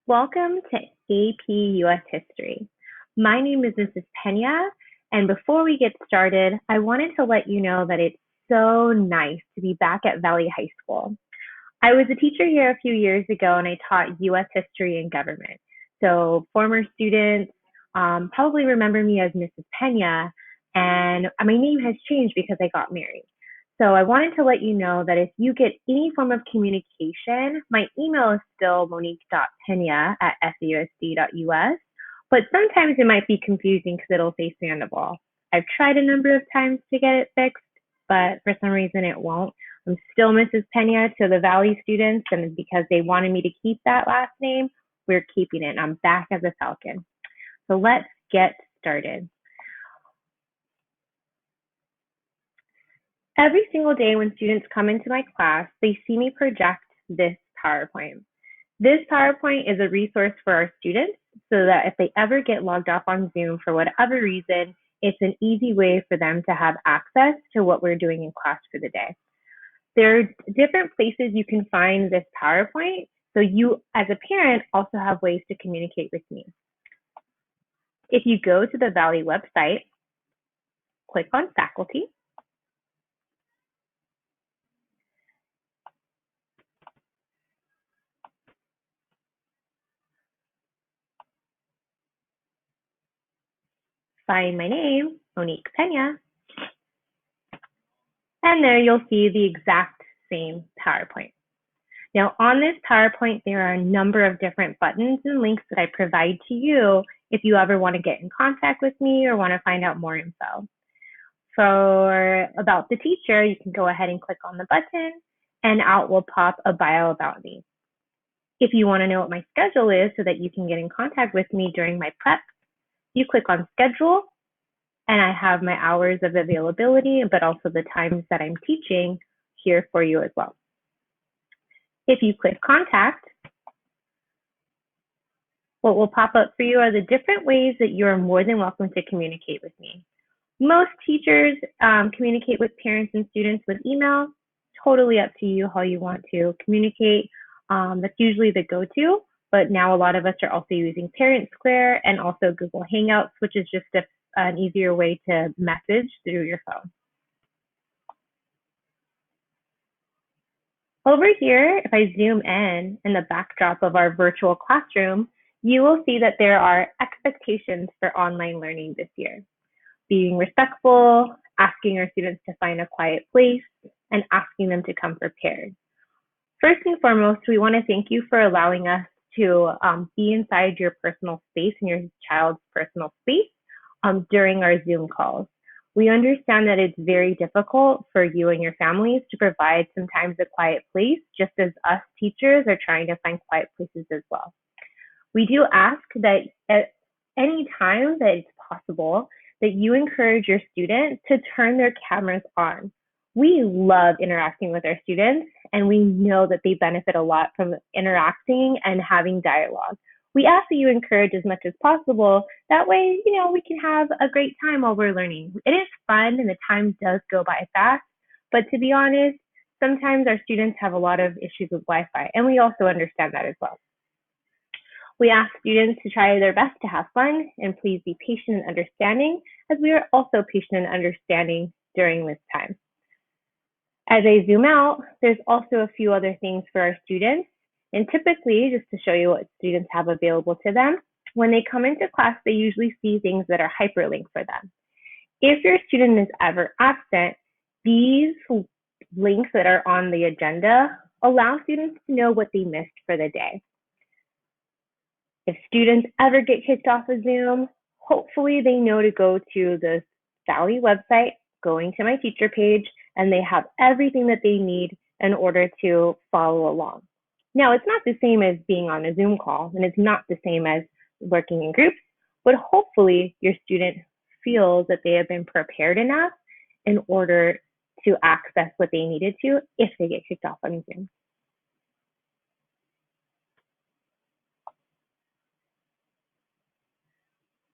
Welcome to AP US History. My name is Mrs. Pena, and before we get started, I wanted to let you know that it's so nice to be back at Valley High School. I was a teacher here a few years ago and I taught US history and government. So former students probably remember me as Mrs. Pena, and my name has changed because I got married. So I wanted to let you know that if you get any form of communication, my email is still monique.pena@fausd.us, but sometimes it might be confusing because it'll say Sandoval. I've tried a number of times to get it fixed, but for some reason it won't. I'm still Mrs. Pena to the Valley students, and because they wanted me to keep that last name, we're keeping it. I'm back as a Falcon. So let's get started. Every single day when students come into my class, they see me project this PowerPoint. This PowerPoint is a resource for our students so that if they ever get logged off on Zoom for whatever reason, it's an easy way for them to have access to what we're doing in class for the day. There are different places you can find this PowerPoint, so you as a parent also have ways to communicate with me. If you go to the Valley website, click on Faculty, find my name, Monique Pena, and there you'll see the exact same PowerPoint. Now on this PowerPoint, there are a number of different buttons and links that I provide to you if you ever want to get in contact with me or want to find out more info. For about the teacher, you can go ahead and click on the button and out will pop a bio about me. If you want to know what my schedule is so that you can get in contact with me during my prep, you click on schedule and I have my hours of availability, but also the times that I'm teaching here for you as well. If you click contact, what will pop up for you are the different ways that you are more than welcome to communicate with me. Most teachers communicate with parents and students with email. Totally up to you how you want to communicate. That's usually the go-to, but now a lot of us are also using Parent Square and also Google Hangouts, which is just an easier way to message through your phone. Over here, if I zoom in the backdrop of our virtual classroom, you will see that there are expectations for online learning this year. Being respectful, asking our students to find a quiet place, and asking them to come prepared. First and foremost, we want to thank you for allowing us to be inside your personal space and your child's personal space during our Zoom calls. We understand that it's very difficult for you and your families to provide sometimes a quiet place, just as us teachers are trying to find quiet places as well. We do ask that at any time that it's possible, that you encourage your students to turn their cameras on. We love interacting with our students, and we know that they benefit a lot from interacting and having dialogue. We ask that you encourage as much as possible. That way, we can have a great time while we're learning. It is fun and the time does go by fast, but to be honest, sometimes our students have a lot of issues with Wi-Fi, and we also understand that as well. We ask students to try their best to have fun and please be patient and understanding, as we are also patient and understanding during this time. As I zoom out, there's also a few other things for our students. And typically, just to show you what students have available to them, when they come into class, they usually see things that are hyperlinked for them. If your student is ever absent, these links that are on the agenda allow students to know what they missed for the day. If students ever get kicked off of Zoom, hopefully they know to go to the Valley website, going to my teacher page, and they have everything that they need in order to follow along. Now, it's not the same as being on a Zoom call, and it's not the same as working in groups, but hopefully your student feels that they have been prepared enough in order to access what they needed to if they get kicked off on Zoom.